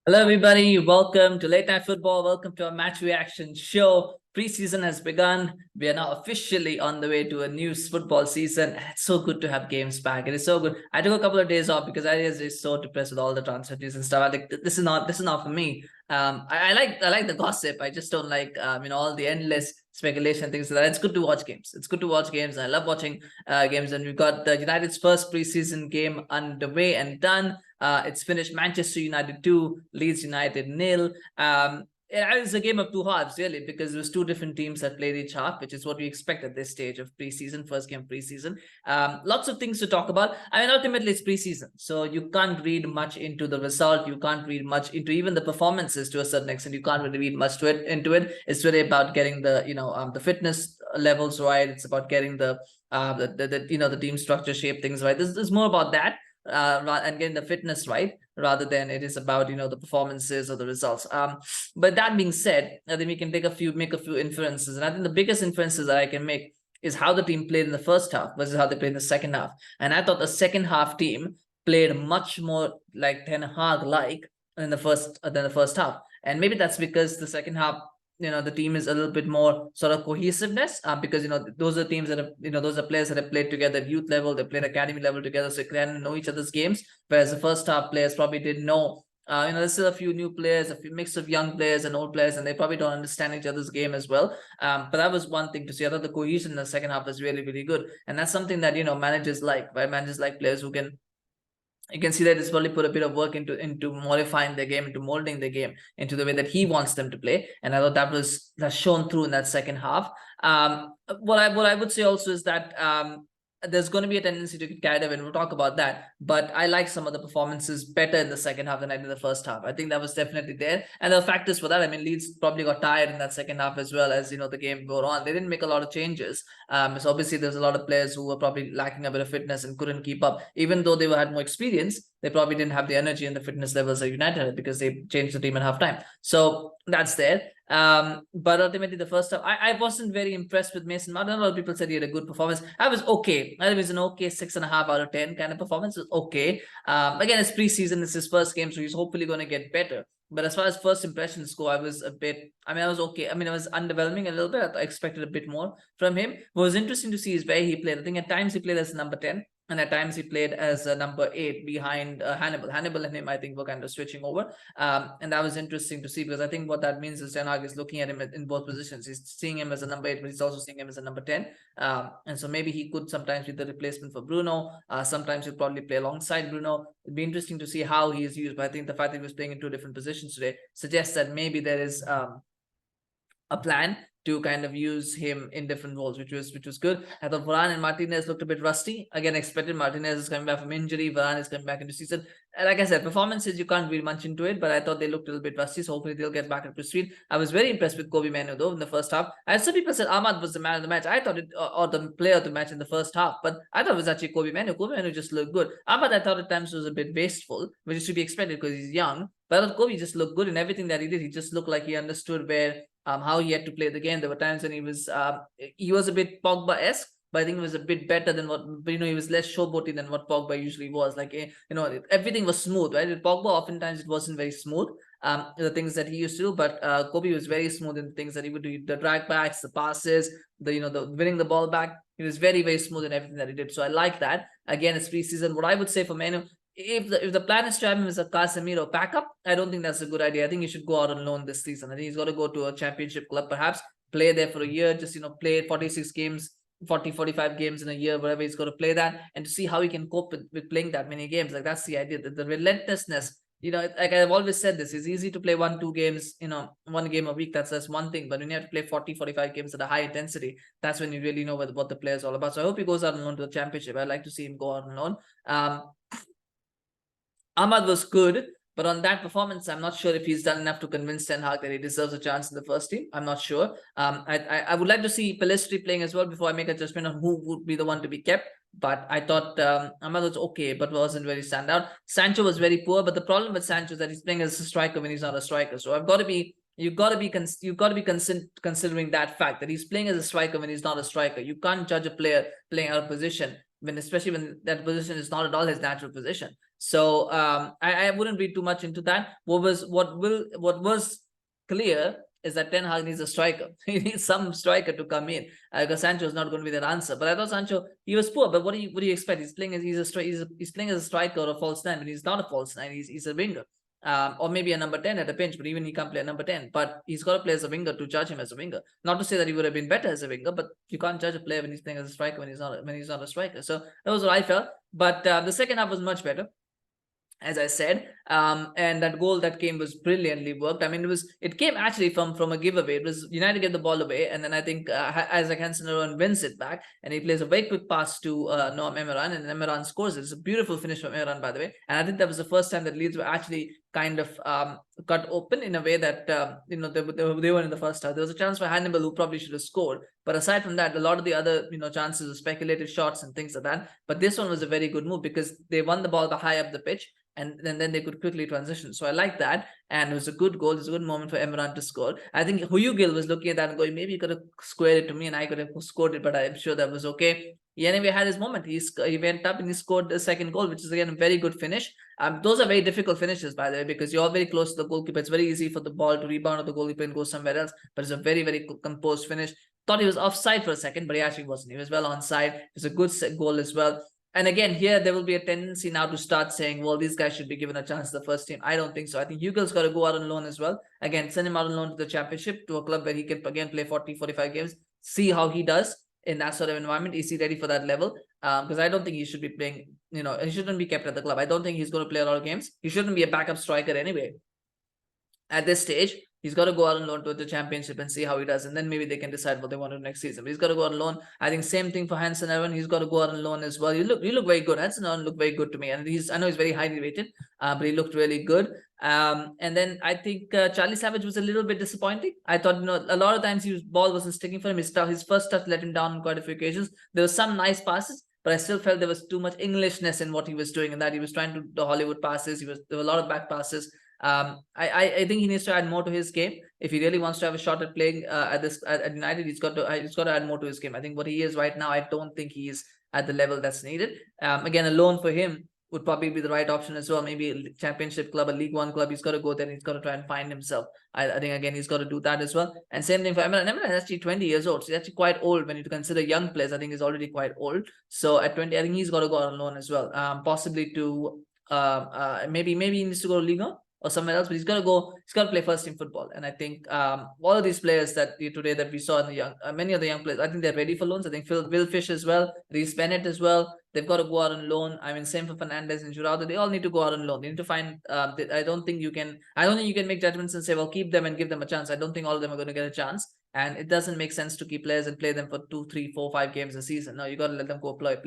Hello, everybody. Welcome to Late Night Football. Welcome to our match reaction show. Preseason has begun. We are now officially on the way to a new football season. It's so good to have games back. It is so good. I took a couple of days off because I was just so depressed with all the transfer news and stuff. I like this is not for me. I like the gossip. I just don't like all the endless speculation things like that. It's good to watch games. It's good to watch games. I love watching games, and we've got the United's first preseason game underway and done. It's finished Manchester United 2, Leeds United 0. It was a game of two halves, really, because it was two different teams that played each half, which is what we expect at this stage of preseason, first game preseason. Lots of things to talk about. I mean, ultimately, it's preseason, so you can't read much into the result. You can't read much into even the performances to a certain extent. You can't really read much into it. It's really about getting the fitness levels right. It's about getting the team structure shape things right. This is more about that and getting the fitness right rather than it is about the performances or the results. But that being said, I think we can make a few inferences, and I think the biggest inferences that I can make is how the team played in the first half versus how they played in the second half. And I thought the second half team played much more like Ten Hag like in the first than the first half, and maybe that's because the second half the team is a little bit more sort of cohesiveness because those are teams that have those are players that have played together at youth level, they played academy level together, so they can know each other's games, whereas the first half players probably didn't know. There's still a few new players, a few mix of young players and old players, and they probably don't understand each other's game as well. But that was one thing to see. I thought the cohesion in the second half was really, really good, and that's something that managers like, right? Managers like players who can, you can see that it's probably put a bit of work into modifying the game, into molding the game into the way that he wants them to play. And I thought that's shown through in that second half. What I would say also is that there's going to be a tendency to get carried away, and we'll talk about that. But I like some of the performances better in the second half than I did in the first half. I think that was definitely there, and there are factors for that. I mean, Leeds probably got tired in that second half as well, as the game wore on. They didn't make a lot of changes. So obviously there's a lot of players who were probably lacking a bit of fitness and couldn't keep up, even though they had more experience. They probably didn't have the energy and the fitness levels that United had because they changed the team at halftime. So that's there. But ultimately the first half, I wasn't very impressed with Mason Mount. A lot of people said he had a good performance. I was okay. I think it was an okay 6.5 out of 10 kind of performance. It was okay. Again, it's preseason, it's his first game, so he's hopefully going to get better. But as far as first impressions go, I was okay. I was underwhelming a little bit. I expected a bit more from him. What was interesting to see is where he played. I think at times he played as number 10, and at times he played as a number 8 behind Hannibal. Hannibal and him, I think, were kind of switching over. And that was interesting to see, because I think what that means is Ten Hag is looking at him in both positions. He's seeing him as a number 8, but he's also seeing him as a number 10. And so maybe he could sometimes be the replacement for Bruno. Sometimes he'll probably play alongside Bruno. It'd be interesting to see how he is used. But I think the fact that he was playing in two different positions today suggests that maybe there is a plan to kind of use him in different roles, which was good. I thought Varane and Martinez looked a bit rusty. Again, expected. Martinez is coming back from injury. Varane is coming back into season. And like I said, performances, you can't read much into it, but I thought they looked a little bit rusty, so hopefully they'll get back up to speed. I was very impressed with Mainoo, though, in the first half. And some people said Ahmad was the man of the match. I thought it, or the player of the match in the first half, but I thought it was actually Mainoo just looked good. Ahmad, I thought at times was a bit wasteful, which is to be expected because he's young. But I thought Kobe just looked good in everything that he did. He just looked like he understood where how he had to play the game. There were times when he was a bit Pogba-esque, but I think it was a bit better than what, he was less showboaty than what Pogba usually was. Like, everything was smooth, right? With Pogba, oftentimes it wasn't very smooth, the things that he used to do, but Kobe was very smooth in the things that he would do, the drag backs, the passes, the winning the ball back. He was very, very smooth in everything that he did. So I like that. Again, it's preseason. What I would say for Mainoo, if the plan is to have him as a Casemiro backup, I don't think that's a good idea. I think he should go out on loan this season. I think he's got to go to a championship club, perhaps play there for a year, just play 46 games, 45 games in a year, whatever he's got to play that, and to see how he can cope with playing that many games. Like, that's the idea, the relentlessness. Like I've always said, this is easy to play 1-2 games, one game a week. That's one thing. But when you have to play 40-45 games at a high intensity, that's when you really know what the player is all about. So I hope he goes out on loan to the championship. I'd like to see him go out on loan. Ahmad was good, but on that performance, I'm not sure if he's done enough to convince Ten Hag that he deserves a chance in the first team. I'm not sure. I would like to see Pellistri playing as well before I make a judgment on who would be the one to be kept. But I thought Ahmad was okay, but wasn't very standout. Sancho was very poor, but the problem with Sancho is that he's playing as a striker when he's not a striker. So you've got to be considering that fact that he's playing as a striker when he's not a striker. You can't judge a player playing out of position especially when that position is not at all his natural position. So I wouldn't read too much into that. What was clear is that Ten Hag needs a striker. He needs some striker to come in because Sancho is not going to be that answer. But I thought Sancho, he was poor. But what do you expect? He's playing as he's playing as a striker or a false nine, but he's not a false nine. He's a winger. Or maybe a number 10 at a pinch, but even he can't play a number 10. But he's got to play as a winger to judge him as a winger. Not to say that he would have been better as a winger, but you can't judge a player when he's playing as a striker when he's not a striker. So that was what I felt. But the second half was much better, as I said, and that goal that came was brilliantly worked. I mean, it came actually from a giveaway. It was United get the ball away, and then I think Isaac Hansen wins it back, and he plays a very quick pass to Noam Emeran, and Emeran scores it. It's a beautiful finish from Emeran, by the way. And I think that was the first time that Leeds were actually kind of cut open in a way that they were in the first half. There was a chance for Hannibal who probably should have scored, but aside from that, a lot of the other chances of speculative shots and things like that. But this one was a very good move because they won the ball high up the pitch. And then they could quickly transition. So I like that. And it was a good goal. It was a good moment for Emeran to score. I think Hugill was looking at that and going, maybe he could have squared it to me and I could have scored it, but I'm sure that was okay. He anyway had his moment. He went up and he scored the second goal, which is again a very good finish. Those are very difficult finishes, by the way, because you're very close to the goalkeeper. It's very easy for the ball to rebound of the goalkeeper and go somewhere else. But it's a very, very composed finish. Thought he was offside for a second, but he actually wasn't. He was well onside. It was a good goal as well. And again, here there will be a tendency now to start saying, well, these guys should be given a chance to the first team. I don't think so. I think Hugill's got to go out on loan as well. Again, send him out on loan to the championship, to a club where he can again play 40, 45 games, see how he does in that sort of environment. Is he ready for that level? Because I don't think he should be playing, he shouldn't be kept at the club. I don't think he's going to play a lot of games. He shouldn't be a backup striker anyway. At this stage, he's got to go out on loan to the championship and see how he does. And then maybe they can decide what they want to do next season. But he's got to go on loan. I think same thing for Hansen Evan. He's got to go out on loan as well. You look very good. Hansen Evan looked very good to me. And I know he's very highly rated, but he looked really good. And then I think Charlie Savage was a little bit disappointing. I thought, a lot of times his ball wasn't sticking for him. His first touch let him down on quite a few occasions. There were some nice passes, but I still felt there was too much Englishness in what he was doing, and that he was trying to do the Hollywood passes. There were a lot of back passes. I think he needs to add more to his game if he really wants to have a shot at playing at United. He's got to add more to his game. I think what he is right now, I don't think he is at the level that's needed. Again, a loan for him would probably be the right option as well. Maybe a championship club, a League One club. He's got to go there and he's got to try and find himself. I think again he's got to do that as well. And same thing for Emeran. Emeran is actually 20 years old. So he's actually quite old when you consider young players. I think he's already quite old. So at 20, I think he's got to go on loan as well. Possibly to maybe he needs to go to Ligue 1 or somewhere else, but he's got to play first team football. And I think all of these players that we saw in the many of the young players, I think they're ready for loans. I think Will Fish as well, Reece Bennett as well, they've got to go out on loan. I mean, same for Fernandez and Rutter. They all need to go out on loan. They need to find. I don't think you can make judgments and say, well, keep them and give them a chance. I don't think all of them are going to get a chance. And it doesn't make sense to keep players and play them for 2, 3, 4, 5 games a season. No, you got to let them go play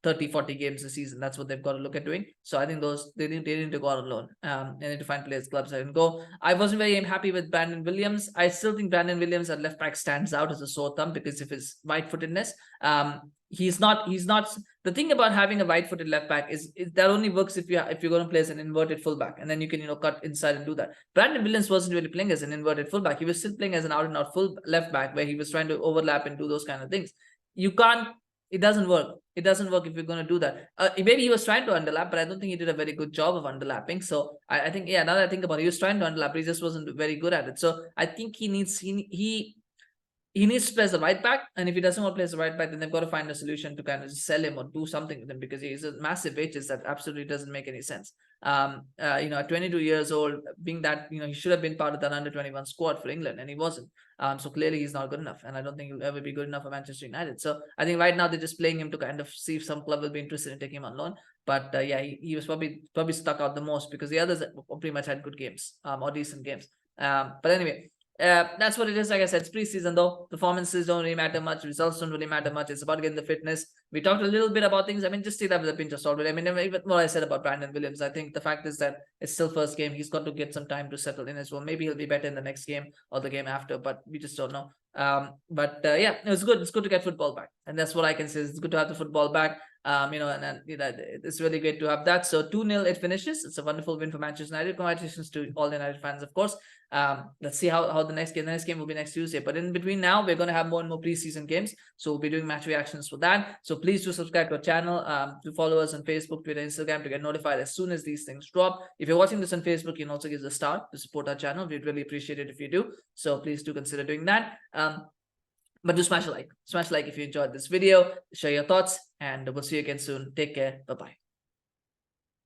30, 40 games a season. That's what they've got to look at doing. So I think they need to go out on loan. They need to find players, clubs that can go. I wasn't very happy with Brandon Williams. I still think Brandon Williams at left back stands out as a sore thumb because of his right-footedness. He's not. The thing about having a right-footed left back is that only works if you're going to play as an inverted fullback, and then you can cut inside and do that. Brandon Williams wasn't really playing as an inverted fullback. He was still playing as an out-and-out full left back where he was trying to overlap and do those kind of things. You can't. It doesn't work. It doesn't work if you're going to do that. Maybe he was trying to underlap, but I don't think he did a very good job of underlapping. So I think, now that I think about it, he was trying to underlap, but he just wasn't very good at it. So I think he needs to play as a right back, and if he doesn't want to play as a right back, then they've got to find a solution to kind of just sell him or do something with him because he's a massive wages that absolutely doesn't make any sense. At 22 years old, being that he should have been part of that under-21 squad for England, and he wasn't. So clearly he's not good enough, and I don't think he'll ever be good enough for Manchester United. So I think right now they're just playing him to kind of see if some club will be interested in taking him on loan. But he was probably stuck out the most because the others pretty much had good games or decent games. But anyway. That's what it is. Like I said, it's preseason though. Performances don't really matter much. Results don't really matter much. It's about getting the fitness. We talked a little bit about things. I mean, just take that with a pinch of salt. But I mean, even what I said about Brandon Williams, I think the fact is that it's still first game. He's got to get some time to settle in as well. Maybe he'll be better in the next game or the game after, but we just don't know. It was good. It's good to get football back, and that's what I can say. It's good to have the football back. and it's really great to have that. So 2-0 it finishes. It's a wonderful win for Manchester United. Congratulations to all the United fans, of course. Let's see how the next game will be next Tuesday. But in between now, we're going to have more and more preseason games. So we'll be doing match reactions for that. So please do subscribe to our channel, to follow us on Facebook, Twitter, Instagram to get notified as soon as these things drop. If you're watching this on Facebook, you can also give us a star to support our channel. We'd really appreciate it if you do. So please do consider doing that. But do smash a like if you enjoyed this video. Share your thoughts, and we'll see you again soon. Take care. Bye-bye.